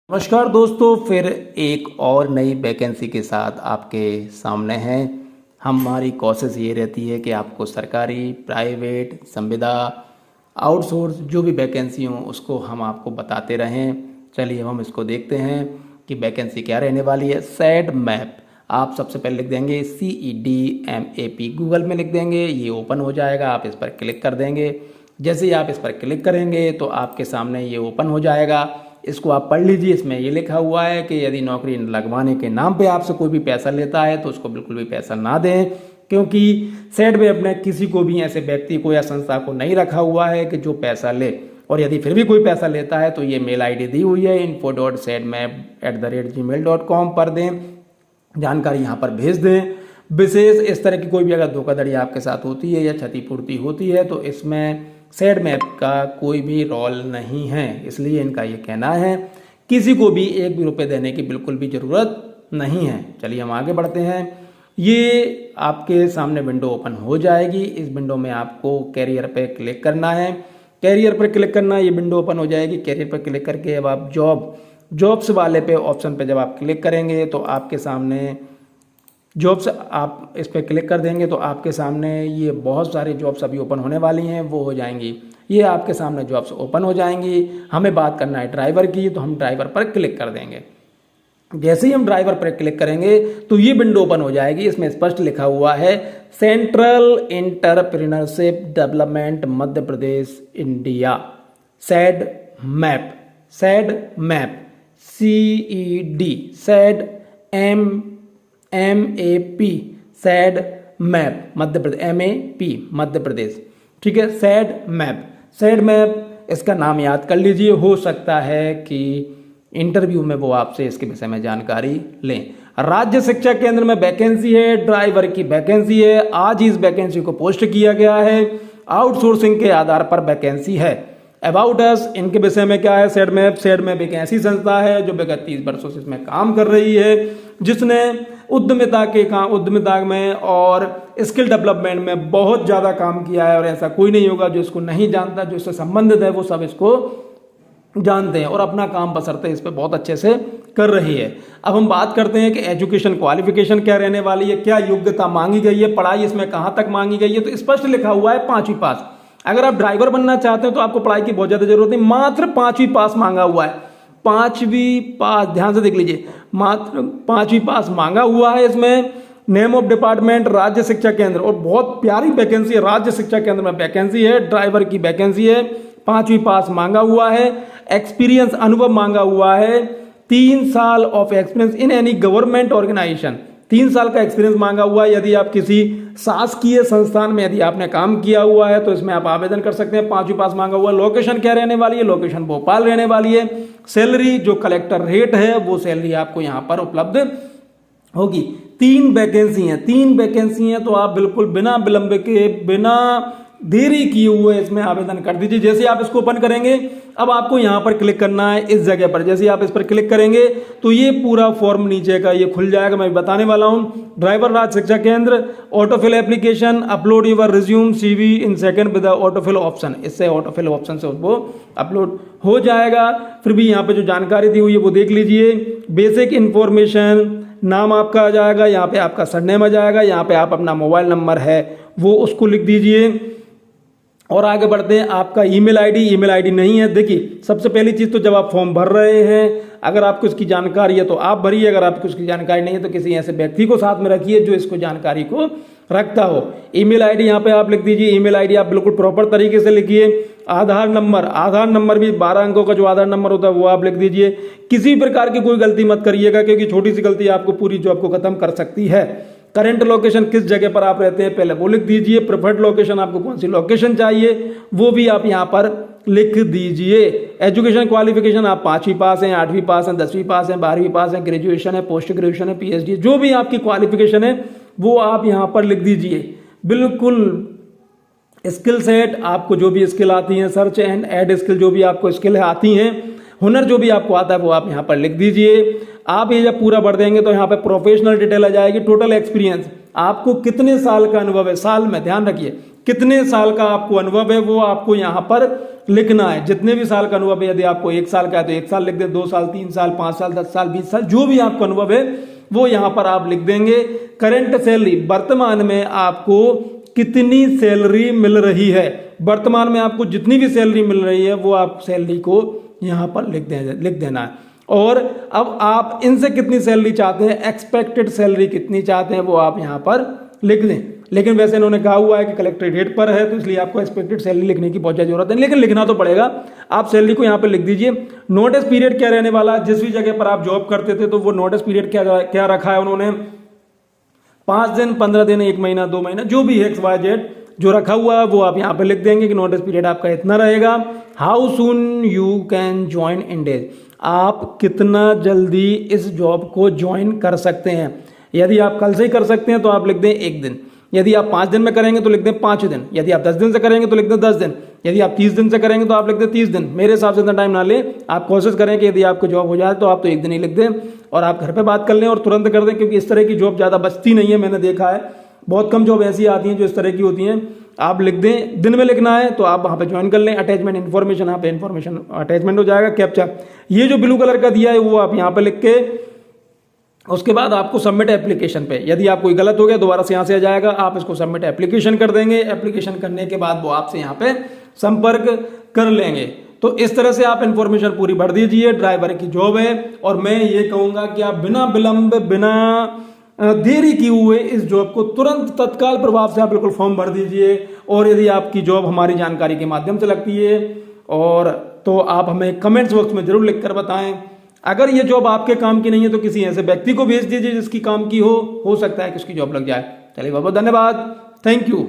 नमस्कार दोस्तों, फिर एक और नई वैकेंसी के साथ आपके सामने हैं। हमारी कोशिश ये रहती है कि आपको सरकारी, प्राइवेट, संविदा, आउटसोर्स जो भी वैकेंसी हो उसको हम आपको बताते रहें। चलिए हम इसको देखते हैं कि वैकेंसी क्या रहने वाली है। सैड मैप आप सबसे पहले लिख देंगे CEDMAP, गूगल में लिख देंगे, ये ओपन हो जाएगा। आप इस पर क्लिक कर देंगे। जैसे ही आप इस पर क्लिक करेंगे तो आपके सामने ये ओपन हो जाएगा। इसको आप पढ़ लीजिए। इसमें ये लिखा हुआ है कि यदि नौकरी लगवाने के नाम पे आपसे कोई भी पैसा लेता है तो उसको बिल्कुल भी पैसा ना दें, क्योंकि सैड मैप ने किसी को भी ऐसे व्यक्ति को या संस्था को नहीं रखा हुआ है कि जो पैसा ले। और यदि फिर भी कोई पैसा लेता है तो ये मेल ID दी हुई है info.sadmap@gmail.com पर दें, जानकारी यहाँ पर भेज दें। विशेष इस तरह की कोई भी अगर धोखाधड़ी आपके साथ होती है या क्षतिपूर्ति होती है तो इसमें सैड मैप का कोई भी रोल नहीं है। इसलिए इनका ये कहना है किसी को भी एक भी रुपये देने की बिल्कुल भी ज़रूरत नहीं है। चलिए हम आगे बढ़ते हैं। ये आपके सामने विंडो ओपन हो जाएगी। इस विंडो में आपको कैरियर पे क्लिक करना है। कैरियर पर क्लिक करना, ये विंडो ओपन हो जाएगी। कैरियर पर क्लिक करके अब आप जॉब्स वाले पे ऑप्शन पे जब आप क्लिक करेंगे तो आपके सामने जॉब्स, आप इस पर क्लिक कर देंगे तो आपके सामने ये बहुत सारी जॉब्स अभी ओपन होने वाली हैं, वो हो जाएंगी। ये आपके सामने जॉब्स ओपन हो जाएंगी। हमें बात करना है ड्राइवर की, तो हम ड्राइवर पर क्लिक कर देंगे। जैसे ही हम ड्राइवर पर क्लिक करेंगे तो ये विंडो ओपन हो जाएगी। इसमें स्पष्ट लिखा हुआ है central entrepreneurship development Madhya Pradesh India, CED MAP, CED, CED MAP, CED MAP Madhya Pradesh, MAP Madhya Pradesh. ठीक है, सैड मैप इसका नाम याद कर लीजिए। हो सकता है कि इंटरव्यू में वो आपसे इसके विषय में जानकारी लें। राज्य शिक्षा केंद्र में वैकेंसी है, ड्राइवर की वैकेंसी है। आज ही इस वैकेंसी को पोस्ट किया गया है। आउटसोर्सिंग के आधार पर वैकेंसी है। अबाउट अस, इनके विषय में क्या है। सैड मैप एक ऐसी संस्था है जो विगत 30 वर्षों से इसमें काम कर रही है, जिसने उद्यमिता में और स्किल डेवलपमेंट में बहुत ज़्यादा काम किया है। और ऐसा कोई नहीं होगा जो इसको नहीं जानता। जो इससे संबंधित है वो सब इसको जानते हैं और अपना काम बसरते इस पर बहुत अच्छे से कर रही है। अब हम बात करते हैं कि एजुकेशन क्वालिफिकेशन क्या रहने वाली है, क्या योग्यता मांगी गई है, पढ़ाई इसमें कहाँ तक मांगी गई है। तो स्पष्ट लिखा हुआ है 5वीं पास। अगर आप ड्राइवर बनना चाहते हो तो आपको पढ़ाई की बहुत ज़्यादा जरूरत नहीं, मात्र 5वीं पास मांगा हुआ है। 5वीं पास, ध्यान से देख लीजिए, मात्र 5वीं पास मांगा हुआ है। इसमें नेम ऑफ डिपार्टमेंट राज्य शिक्षा केंद्र, और बहुत प्यारी वैकेंसी है। राज्य शिक्षा केंद्र में वैकेंसी है, ड्राइवर की वैकेंसी है। 5वीं पास मांगा हुआ है। एक्सपीरियंस, अनुभव मांगा हुआ है। 3 साल of experience in any government organisation, 3 साल का एक्सपीरियंस मांगा हुआ है। यदि आप किसी शासकीय संस्थान में यदि आपने काम किया हुआ है तो इसमें आप आवेदन कर सकते हैं। 5वीं पास मांगा हुआ है। लोकेशन क्या रहने वाली है, लोकेशन भोपाल रहने वाली है। सैलरी जो कलेक्टर रेट है वो सैलरी आपको यहाँ पर उपलब्ध होगी। 3 वैकेंसी हैं तो आप बिल्कुल बिना विलंब के, बिना देरी किए हुए इसमें आवेदन कर दीजिए। जैसे आप इसको ओपन करेंगे, अब आपको यहाँ पर क्लिक करना है इस जगह पर। जैसे आप इस पर क्लिक करेंगे तो ये पूरा फॉर्म नीचे का ये खुल जाएगा। मैं बताने वाला हूँ। ड्राइवर राज्य शिक्षा केंद्र, autofill application, upload your resume CV in second with autofill option. इससे ऑटोफिल ऑप्शन से वो अपलोड हो जाएगा। फिर भी यहाँ पे जो जानकारी दी हुई है वो देख लीजिए। बेसिक इन्फॉर्मेशन, नाम आपका आ जाएगा, यहाँ पे आपका सरनेम आ जाएगा, यहाँ पे आप अपना मोबाइल नंबर है वो उसको लिख दीजिए। और आगे बढ़ते हैं। आपका ईमेल आईडी नहीं है। देखिए, सबसे पहली चीज़ तो जब आप फॉर्म भर रहे हैं, अगर आपको इसकी जानकारी है तो आप भरिए। अगर आपको इसकी जानकारी नहीं है तो किसी ऐसे व्यक्ति को साथ में रखिए जो इसको जानकारी को रखता हो। ईमेल आईडी यहाँ पे आप लिख दीजिए। ईमेल आईडी आप बिल्कुल प्रॉपर तरीके से लिखिए। आधार नंबर भी 12 अंकों का जो आधार नंबर होता है वो आप लिख दीजिए। किसी प्रकार की कोई गलती मत करिएगा, क्योंकि छोटी सी गलती आपको पूरी जॉब को खत्म कर सकती है। करंट लोकेशन, किस जगह पर आप रहते हैं पहले वो लिख दीजिए। प्रेफर्ड लोकेशन, आपको कौन सी लोकेशन चाहिए वो भी आप यहाँ पर लिख दीजिए। एजुकेशन क्वालिफिकेशन, आप 5वीं पास हैं, 8वीं पास हैं, 10वीं पास हैं, 12वीं पास हैं, ग्रेजुएशन है, पोस्ट ग्रेजुएशन है, PhD, जो भी आपकी क्वालिफिकेशन है वो आप यहाँ पर लिख दीजिए। बिल्कुल स्किल सेट, आपको जो भी स्किल आती हैं, सर्च एंड ऐड स्किल जो भी आपको स्किल आती हैं, हुनर जो भी आपको आता है वो आप यहाँ पर लिख दीजिए। आप ये जब पूरा भर देंगे तो यहाँ पे प्रोफेशनल डिटेल आ जाएगी। टोटल एक्सपीरियंस, आपको कितने साल का अनुभव है, साल में ध्यान रखिए, कितने साल का आपको अनुभव है वो आपको यहाँ पर लिखना है। जितने भी साल का अनुभव है, यदि आपको 1 साल का है तो 1 साल लिख दें, 2 साल, 3 साल, 5 साल, 10 साल, 20 साल, जो भी आपको अनुभव है वो यहाँ पर आप लिख देंगे। करंट सैलरी, वर्तमान में आपको कितनी सैलरी मिल रही है, वर्तमान में आपको जितनी भी सैलरी मिल रही है वो आप सैलरी को यहाँ पर लिख देना है। और अब आप इनसे कितनी सैलरी चाहते हैं, एक्सपेक्टेड सैलरी कितनी चाहते हैं वो आप यहाँ पर लिख दें। लेकिन वैसे इन्होंने कहा हुआ है कि कलेक्टेड रेट पर है तो इसलिए आपको एक्सपेक्टेड सैलरी लिखने की बहुत ज़्यादा जरूरत है, लेकिन लिखना तो पड़ेगा। आप सैलरी को यहाँ पर लिख दीजिए। नोटिस पीरियड क्या रहने वाला, जिस भी जगह पर आप जॉब करते थे तो वो नोटिस पीरियड क्या रखा है उन्होंने, 5 दिन, 15 दिन, 1 महीना, 2 महीना, जो भी XYZ जो रखा हुआ है वो आप यहाँ पे लिख देंगे कि नोटिस पीरियड आपका इतना रहेगा। How soon you can join in days, आप कितना जल्दी इस जॉब को ज्वाइन कर सकते हैं। यदि आप कल से ही कर सकते हैं तो आप लिख दें 1 दिन, यदि आप 5 दिन में करेंगे तो लिख दें 5 दिन, यदि आप 10 दिन से करेंगे तो लिख दें 10 दिन, यदि आप 30 दिन से करेंगे तो आप लिख दें 30 दिन। मेरे हिसाब से इतना टाइम ना लें, आप कोशिश करें कि यदि आपको जॉब हो जाए तो आप तो 1 दिन ही लिख दें और आप घर पे बात कर लें और तुरंत कर दें, क्योंकि इस तरह की जॉब ज़्यादा बचती नहीं है, मैंने देखा है। बहुत कम जॉब ऐसी आती हैं जो इस तरह की होती हैं। आप लिख दें, दिन में लिखना है तो आप वहाँ पे ज्वाइन कर लें। अटैचमेंट इन्फॉर्मेशन, यहाँ पे इन्फॉर्मेशन अटैचमेंट हो जाएगा। कैप्चा ये जो ब्लू कलर का दिया है वो आप यहाँ पे लिख के उसके बाद आपको सबमिट एप्लीकेशन पे, यदि आप कोई गलत हो गया दोबारा से यहाँ से आ जाएगा, आप इसको सबमिट एप्लीकेशन कर देंगे। एप्लीकेशन करने के बाद वो आपसे यहाँ पे संपर्क कर लेंगे। तो इस तरह से आप इन्फॉर्मेशन पूरी भर दीजिए। ड्राइवर की जॉब है और मैं ये कहूँगा कि आप बिना विलंब, बिना देरी किए हुए इस जॉब को तुरंत तत्काल प्रभाव से आप बिल्कुल फॉर्म भर दीजिए। और यदि आपकी जॉब हमारी जानकारी के माध्यम से लगती है और तो आप हमें कमेंट्स बॉक्स में जरूर लिखकर बताएं। अगर ये जॉब आपके काम की नहीं है तो किसी ऐसे व्यक्ति को भेज दीजिए जिसकी काम की हो सकता है कि उसकी जॉब लग जाए। चलिए बहुत बहुत धन्यवाद, थैंक यू।